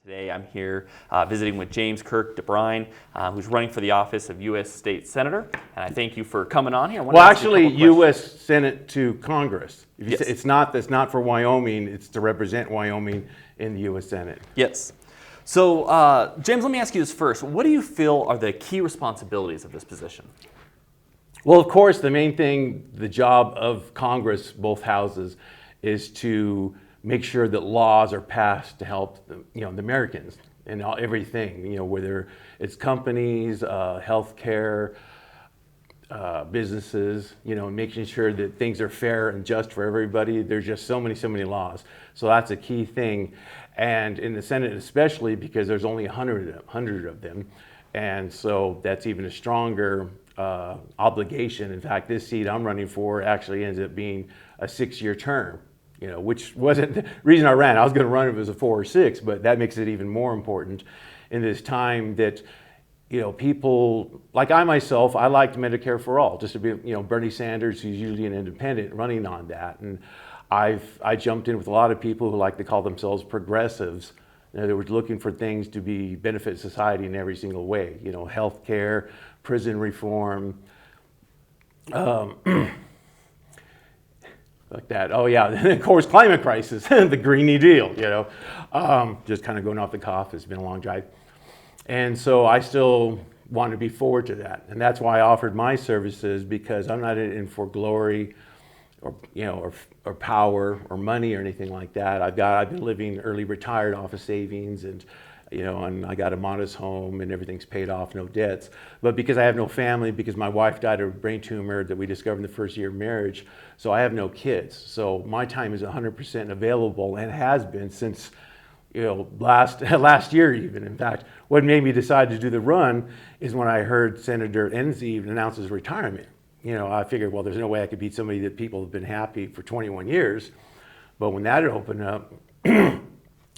Today I'm here visiting with James Kirk Debrine, who's running for the office of U.S. State Senator. And I thank you for coming on here. Well, actually, U.S. Senate to Congress. Yes. It's not for Wyoming. It's to represent Wyoming in the U.S. Senate. Yes. So, James, let me ask you this first. What do you feel are the key responsibilities of this position? Well, of course, the main thing, the job of Congress, both houses, is to make sure that laws are passed to help the Americans and everything, whether it's companies, healthcare, businesses, making sure that things are fair and just for everybody. There's just so many laws. So that's a key thing. And in the Senate especially, because there's only 100 of them. And so that's even a stronger obligation. In fact, this seat I'm running for actually ends up being a 6-year term. Which wasn't the reason I ran. I was going to run if it was a 4 or 6, but that makes it even more important in this time that, people like I myself, I liked Medicare for all, just to be, Bernie Sanders, who's usually an independent, running on that. And I jumped in with a lot of people who like to call themselves progressives. They were looking for things to benefit society in every single way, health care, prison reform, like that. Oh yeah, and of course climate crisis, the Green New Deal, just kind of going off the cuff. It's been a long drive. And so I still want to be forward to that. And that's why I offered my services, because I'm not in for glory or power or money or anything like that. I've been living early retired off of savings, and and I got a modest home and everything's paid off, no debts. But because I have no family, because my wife died of a brain tumor that we discovered in the first year of marriage, so I have no kids. So my time is 100% available, and has been since last year even. In fact, what made me decide to do the run is when I heard Senator Enzi announce his retirement. I figured, well, there's no way I could beat somebody that people have been happy for 21 years. But when that had opened up,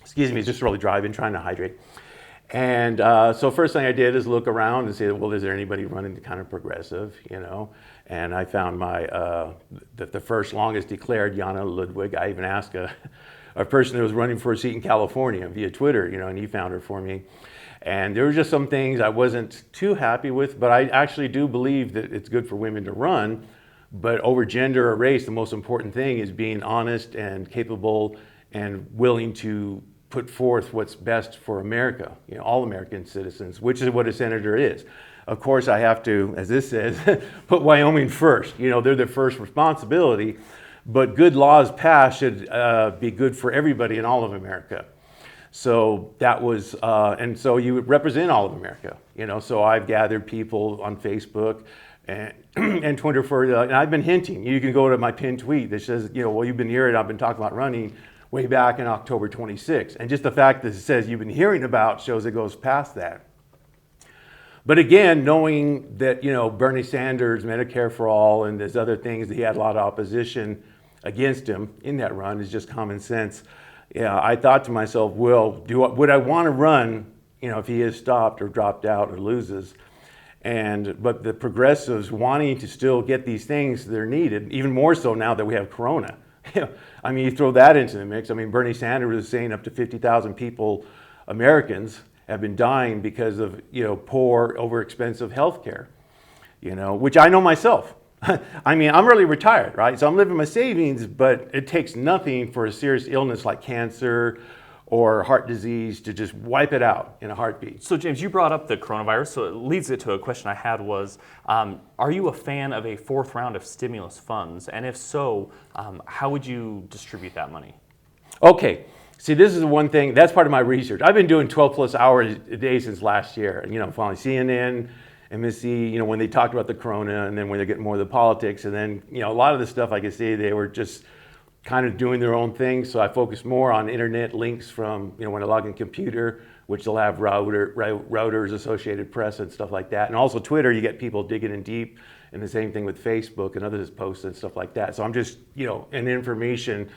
excuse me, just really driving, trying to hydrate. And so first thing I did is look around and say, well, is there anybody running the kind of progressive, And I found the first longest declared, Jana Ludwig. I even asked a person that was running for a seat in California via Twitter, and he found her for me. And there were just some things I wasn't too happy with, but I actually do believe that it's good for women to run. But over gender or race, the most important thing is being honest and capable and willing to put forth what's best for America, all American citizens, which is what a senator is. Of course, I have to, as this says, put Wyoming first. They're the first responsibility, but good laws passed should be good for everybody in all of America. So that was, and so you represent all of America, so I've gathered people on Facebook and Twitter and I've been hinting. You can go to my pinned tweet that says, well, you've been hearing, I've been talking about running way back in October 26th. And just the fact that it says you've been hearing about shows it goes past that. But again, knowing that, Bernie Sanders, Medicare for all, and there's other things, that he had a lot of opposition against him in that run is just common sense. I thought to myself, well, would I want to run, if he is stopped or dropped out or loses? But the progressives wanting to still get these things that are needed, even more so now that we have Corona. You throw that into the mix. Bernie Sanders was saying up to 50,000 people, Americans, have been dying because of, poor, overexpensive health care, which I know myself. I'm really retired, right? So I'm living my savings, but it takes nothing for a serious illness like cancer or heart disease to just wipe it out in a heartbeat. So James, you brought up the coronavirus, so it leads it to a question I had was, are you a fan of a 4th round of stimulus funds? And if so, how would you distribute that money? Okay, see, this is the one thing, that's part of my research. I've been doing 12 plus hours a day since last year, following CNN, MSC, when they talked about the corona, and then when they get more of the politics, and then, a lot of the stuff I could see, they were just kind of doing their own thing. So I focus more on internet links from, when I log in computer, which they'll have routers, Associated Press and stuff like that. And also Twitter, you get people digging in deep, and the same thing with Facebook and others posts and stuff like that. So I'm just, in information,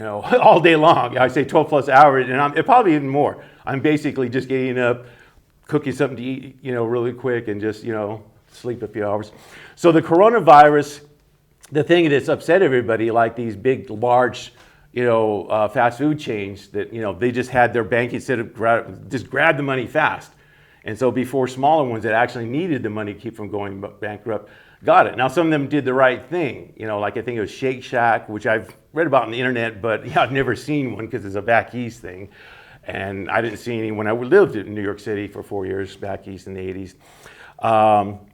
all day long. I say 12 plus hours, and probably even more. I'm basically just getting up, cooking something to eat, really quick, and just, sleep a few hours. So the coronavirus, the thing that's upset everybody, like these big, large fast food chains that, they just had their bank instead of just grab the money fast. And so before smaller ones that actually needed the money to keep from going bankrupt got it. Now some of them did the right thing, like I think it was Shake Shack, which I've read about on the internet, but I've never seen one because it's a back east thing. And I didn't see any when I lived in New York City for 4 years back east in the 80s.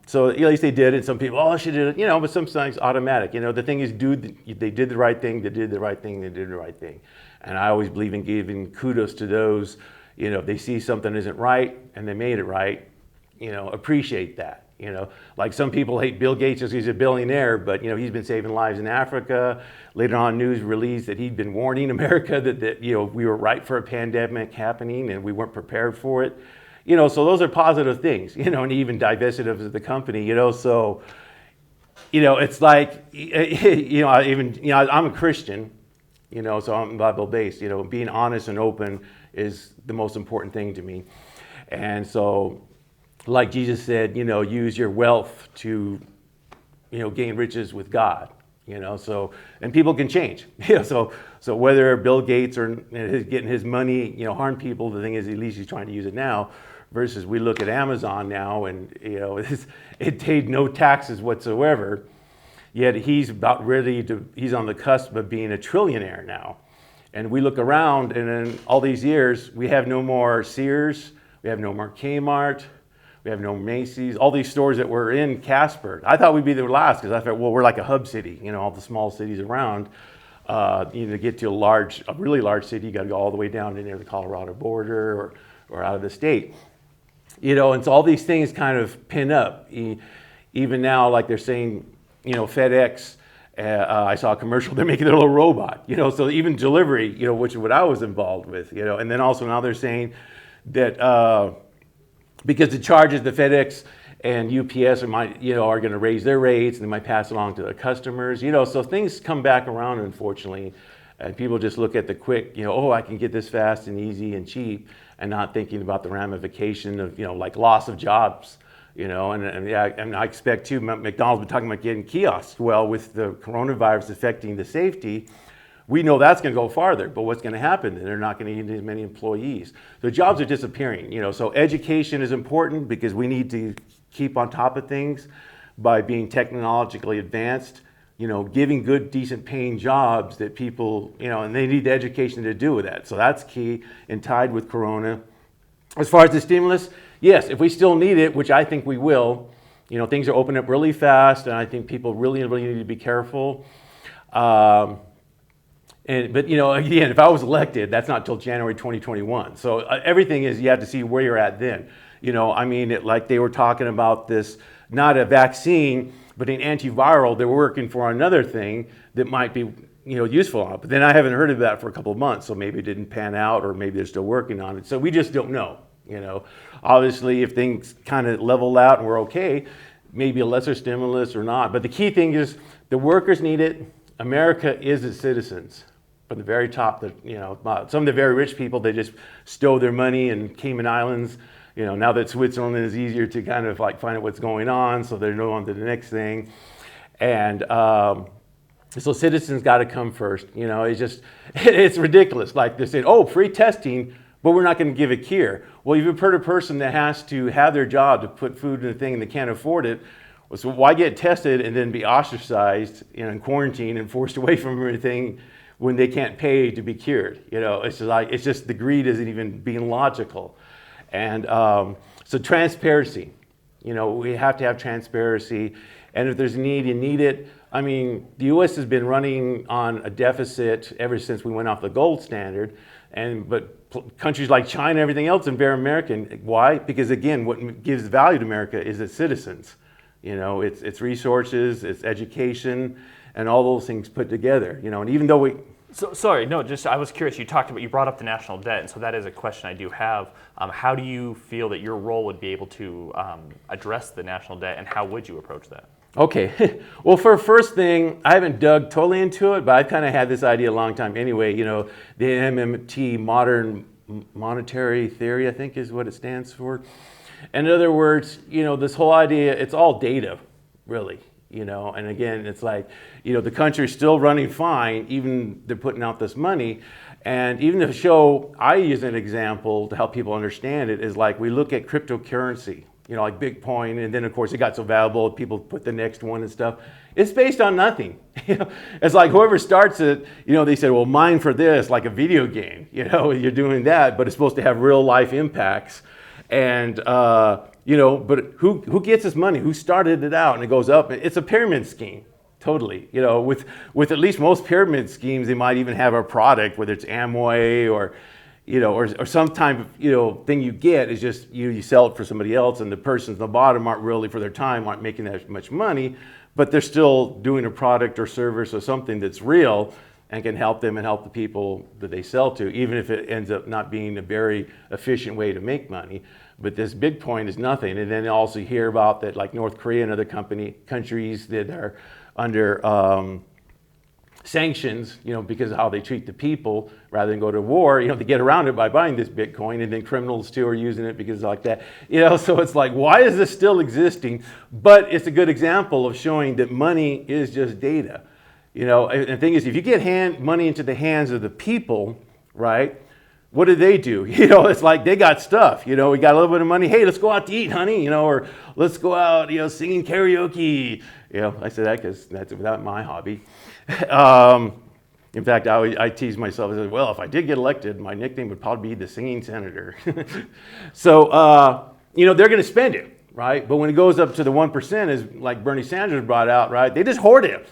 So at least they did it. Some people, oh, she did it, but sometimes automatic. The thing is, they did the right thing, they did the right thing, they did the right thing. And I always believe in giving kudos to those, if they see something isn't right and they made it right, appreciate that. Like some people hate Bill Gates because he's a billionaire, but he's been saving lives in Africa. Later on, news released that he'd been warning America that we were right for a pandemic happening and we weren't prepared for it. So those are positive things, and even divested of the company, so, it's like, I'm a Christian, so I'm Bible-based, being honest and open is the most important thing to me. And so, like Jesus said, use your wealth to, gain riches with God, so, and people can change, so whether Bill Gates or getting his money, harm people, the thing is, at least he's trying to use it now. Versus we look at Amazon now and, it paid no taxes whatsoever, yet he's he's on the cusp of being a trillionaire now. And we look around and in all these years, we have no more Sears, we have no more Kmart, we have no Macy's, all these stores that were in Casper. I thought we'd be the last because I thought, well, we're like a hub city, all the small cities around. To get to a really large city, you got to go all the way down to near the Colorado border or out of the state. And so all these things kind of pin up. Even now, like they're saying, FedEx, I saw a commercial, they're making their little robot, so even delivery, which is what I was involved with, and then also now they're saying that because the charges, the FedEx and UPS are going to raise their rates and they might pass along to their customers, so things come back around, unfortunately, and people just look at the quick, I can get this fast and easy and cheap, and not thinking about the ramification of, like loss of jobs, and I expect too, McDonald's been talking about getting kiosks. Well, with the coronavirus affecting the safety, we know that's going to go farther, but what's going to happen? They're not going to need as many employees. The jobs are disappearing, so education is important because we need to keep on top of things by being technologically advanced, giving good, decent paying jobs that people, and they need the education to do with that. So that's key and tied with Corona. As far as the stimulus, yes, if we still need it, which I think we will, things are opening up really fast and I think people really, really need to be careful. But again, if I was elected, that's not until January 2021. So everything is, you have to see where you're at then. Like they were talking about this, not a vaccine, but an antiviral. They're working for another thing that might be, useful. But then I haven't heard of that for a couple of months, so maybe it didn't pan out, or maybe they're still working on it. So we just don't know. Obviously, if things kind of level out and we're okay, maybe a lesser stimulus or not. But the key thing is the workers need it. America is its citizens. From the very top, some of the very rich people, they just stow their money in Cayman Islands. Now that Switzerland is easier to kind of like find out what's going on, so they're on to the next thing. And so citizens got to come first. It's ridiculous. Like they're saying, oh, free testing, but we're not going to give a cure. Well, you've heard a person that has to have their job to put food in the thing and they can't afford it. So why get tested and then be ostracized and quarantined and forced away from everything when they can't pay to be cured? It's just the greed isn't even being logical. And so transparency, we have to have transparency. And if there's a need, you need it. I mean, the U.S. has been running on a deficit ever since we went off the gold standard. But countries like China, everything else, are very American. Why? Because again, what gives value to America is its citizens. Its resources, its education, and all those things put together. And even though I was curious. You brought up the national debt, and so that is a question I do have. How do you feel that your role would be able to address the national debt, and how would you approach that? Okay, well, for first thing, I haven't dug totally into it, but I've kind of had this idea a long time anyway. The MMT, modern monetary theory, I think is what it stands for. In other words, this whole idea, it's all data, really. And again, it's like, the country's still running fine, even they're putting out this money. And even the show I use an example to help people understand it is like we look at cryptocurrency, like Bitcoin, and then of course it got so valuable, people put the next one and stuff. It's based on nothing. It's like whoever starts it, they said, well, mine for this, like a video game, you're doing that, but it's supposed to have real life impacts. And, but who gets this money? Who started it out? And it goes up. It's a pyramid scheme, totally. With at least most pyramid schemes, they might even have a product, whether it's Amway or some type of, thing you get is just, you sell it for somebody else, and the persons at the bottom aren't really, for their time, aren't making that much money, but they're still doing a product or service or something that's real and can help them and help the people that they sell to, even if it ends up not being a very efficient way to make money. But this Bitcoin is nothing. And then you also hear about that, like North Korea and other countries that are under sanctions, because of how they treat the people, rather than go to war, they get around it by buying this Bitcoin, and then criminals too are using it because like that, so it's like, why is this still existing? But it's a good example of showing that money is just data. And the thing is, if you get money into the hands of the people, right, what do? It's like they got stuff, we got a little bit of money. Hey, let's go out to eat, honey, or let's go out, singing karaoke. I say that because that's not my hobby. In fact, I tease myself and say, well, if I did get elected, my nickname would probably be the singing senator. So, they're going to spend it, right? But when it goes up to the 1%, as like Bernie Sanders brought out, right, they just hoard it.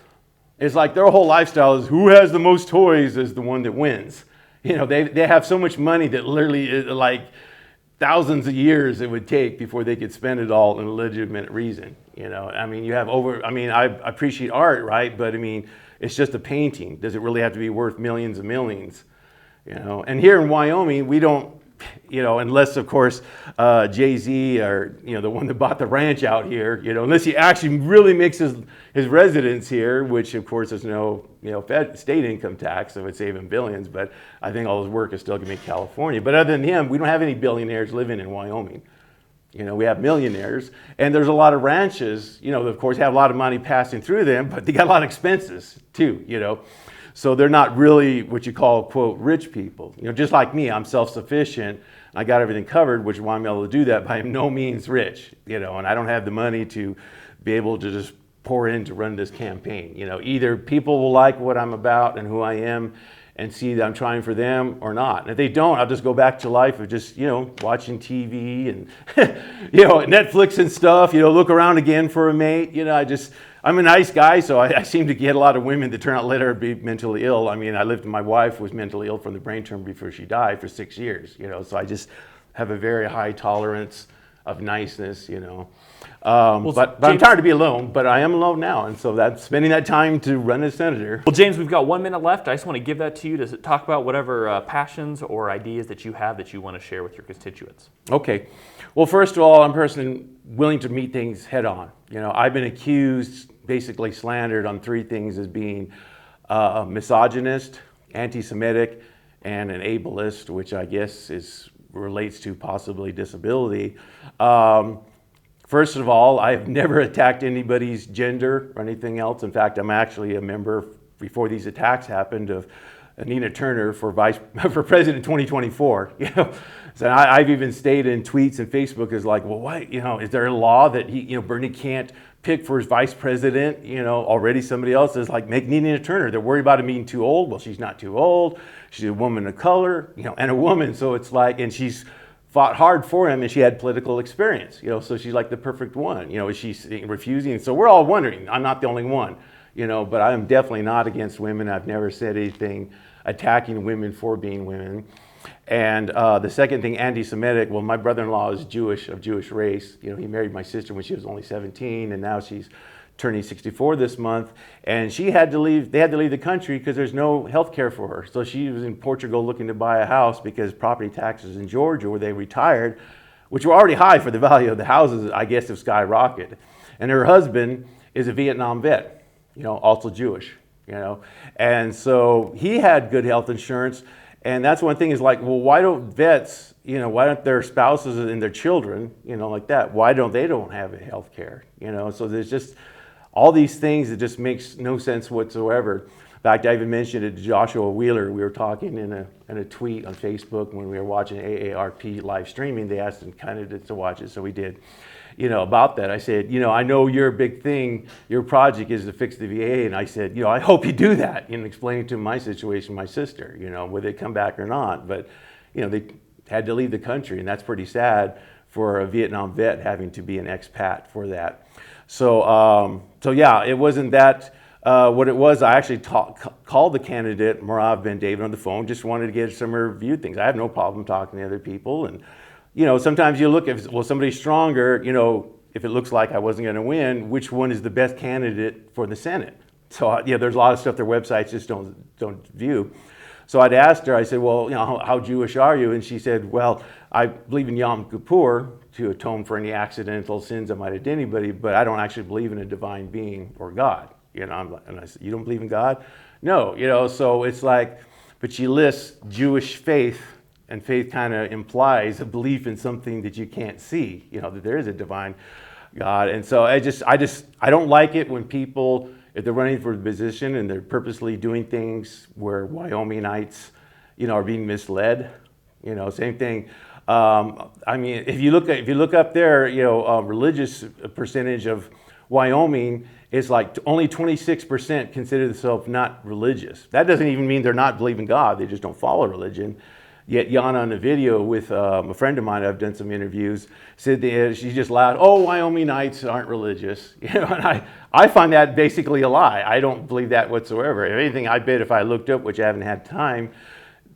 It's like their whole lifestyle is who has the most toys is the one that wins. They have so much money that literally like thousands of years it would take before they could spend it all in a legitimate reason. You have I appreciate art, right? But it's just a painting. Does it really have to be worth millions and millions? And here in Wyoming, we don't, unless of course Jay-Z or, the one that bought the ranch out here, unless he actually really makes his residence here, which of course there's no, state income tax, so it's saving billions, but I think all his work is still gonna be California. But other than him, we don't have any billionaires living in Wyoming. We have millionaires, and there's a lot of ranches, of course have a lot of money passing through them, but they got a lot of expenses too, So they're not really what you call, quote, rich people. Just like me, I'm self-sufficient. I got everything covered, which is why I'm able to do that, but I'm no means rich, and I don't have the money to be able to just pour in to run this campaign. Either people will like what I'm about and who I am and see that I'm trying for them or not. And if they don't, I'll just go back to life of just, watching TV and, Netflix and stuff, look around again for a mate. I'm a nice guy, so I seem to get a lot of women that turn out later to be mentally ill. My wife was mentally ill from the brain tumor before she died for 6 years, so I just have a very high tolerance of niceness, but I'm tired to be alone, but I am alone now, and so that's spending that time to run as senator. Well, James, we've got 1 minute left. I just want to give that to you to talk about whatever passions or ideas that you have that you want to share with your constituents. Okay. Well, first of all, I'm a person willing to meet things head on. I've been accused, basically slandered on 3 things as being a misogynist, anti-Semitic, and an ableist, which I guess relates to possibly disability. First of all, I've never attacked anybody's gender or anything else. In fact, I'm actually a member, before these attacks happened, of Nina Turner for president 2024. So I've even stated in tweets and Facebook is like, well, why? Is there a law that Bernie can't pick for his vice president? Already somebody else is like, make Nina Turner. They're worried about him being too old. Well, she's not too old. She's a woman of color, and a woman. So it's like, and she's fought hard for him, and she had political experience, so she's like the perfect one. She's refusing. So we're all wondering. I'm not the only one, but I am definitely not against women. I've never said anything attacking women for being women. And the second thing, anti-Semitic. Well, my brother-in-law is Jewish, of Jewish race. He married my sister when she was only 17, and now she's turning 64 this month. And they had to leave the country because there's no health care for her. So she was in Portugal looking to buy a house because property taxes in Georgia, where they retired, which were already high for the value of the houses, I guess have skyrocketed. And her husband is a Vietnam vet, also Jewish, And so he had good health insurance. And that's one thing is like, well, why don't vets, why don't their spouses and their children, like that, why don't they have health care? So there's just all these things that just makes no sense whatsoever. In fact, I even mentioned it to Joshua Wheeler. We were talking in a tweet on Facebook when we were watching AARP live streaming. They asked some candidates to watch it, so we did. About that, I said, I know your big thing, your project is to fix the VA, and I said, I hope you do that, explaining to him my situation, my sister, whether they come back or not. But, they had to leave the country, and that's pretty sad for a Vietnam vet having to be an expat for that. So yeah, it wasn't that. What it was, I actually called the candidate, Marav Ben David, on the phone, just wanted to get some review things. I have no problem talking to other people, and sometimes you look at, well, somebody's stronger, if it looks like I wasn't going to win, which one is the best candidate for the Senate? So, there's a lot of stuff their websites just don't view. So I'd asked her, I said, well, how Jewish are you? And she said, well, I believe in Yom Kippur to atone for any accidental sins I might have done anybody, but I don't actually believe in a divine being or God. And I said, you don't believe in God? No, so it's like, but she lists Jewish faith. And faith kind of implies a belief in something that you can't see, that there is a divine God. And so I don't like it when people, if they're running for the position and they're purposely doing things where Wyomingites, are being misled. Same thing. I mean, if you look up there, religious percentage of Wyoming is like only 26% consider themselves not religious. That doesn't even mean they're not believing God; they just don't follow religion. Yet Yana on the video with a friend of mine, I've done some interviews, said that she just laughed, oh, Wyomingites aren't religious. And I find that basically a lie. I don't believe that whatsoever. If anything, I bet if I looked up, which I haven't had time,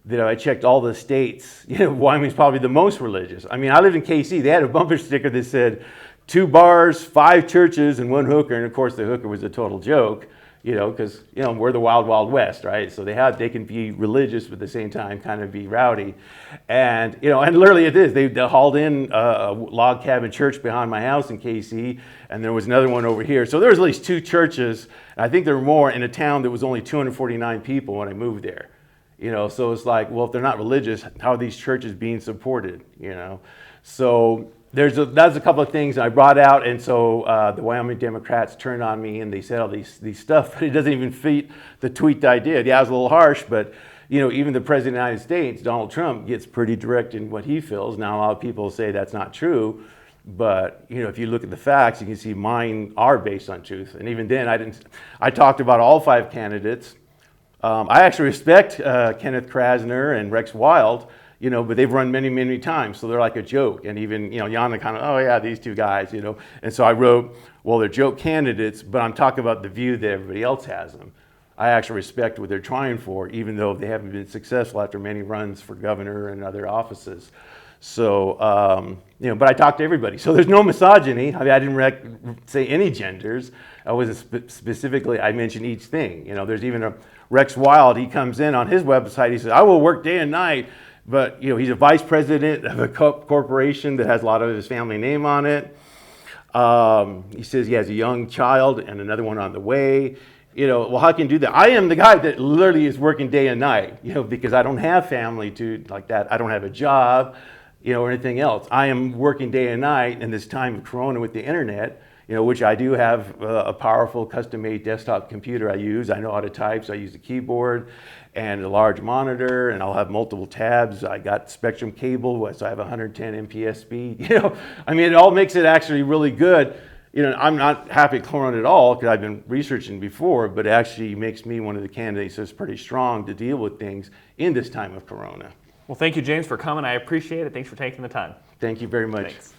that I checked all the states, Wyoming's probably the most religious. I mean, I lived in KC. They had a bumper sticker that said 2 bars, 5 churches, and 1 hooker. And of course, the hooker was a total joke. Because, we're the wild, wild west, right? So they can be religious, but at the same time kind of be rowdy. And, and literally it is. They hauled in a log cabin church behind my house in KC, and there was another one over here. So there was at least 2 churches. And I think there were more in a town that was only 249 people when I moved there. So it's like, well, if they're not religious, how are these churches being supported, So that's a couple of things I brought out, and so the Wyoming Democrats turned on me and they said all these stuff, but it doesn't even fit the tweet that I did. Yeah, it was a little harsh, but even the President of the United States, Donald Trump, gets pretty direct in what he feels. Now, a lot of people say that's not true, but if you look at the facts, you can see mine are based on truth. And even then, I talked about all 5 candidates. I actually respect Kenneth Krasner and Rex Wild. But they've run many, many times, so they're like a joke. And even, Yana kind of, oh yeah, these 2 guys, And so I wrote, well, they're joke candidates, but I'm talking about the view that everybody else has them. I actually respect what they're trying for, even though they haven't been successful after many runs for governor and other offices. So, but I talked to everybody. So there's no misogyny. I mean, I didn't say any genders. I wasn't specifically, I mentioned each thing. There's even a Rex Wild, he comes in on his website, he says, I will work day and night. But, he's a vice president of a corporation that has a lot of his family name on it. He says he has a young child and another one on the way. Well, how can you do that? I am the guy that literally is working day and night, because I don't have family like that. I don't have a job, or anything else. I am working day and night in this time of Corona with the internet, which I do have a powerful custom-made desktop computer I use. I know how to type, so I use a keyboard and a large monitor, and I'll have multiple tabs. I got Spectrum cable, so I have 110 MPS speed. I mean, it all makes it actually really good. I'm not happy at Corona at all because I've been researching before, but it actually makes me one of the candidates that's pretty strong to deal with things in this time of Corona. Well, thank you, James, for coming. I appreciate it. Thanks for taking the time. Thank you very much. Thanks.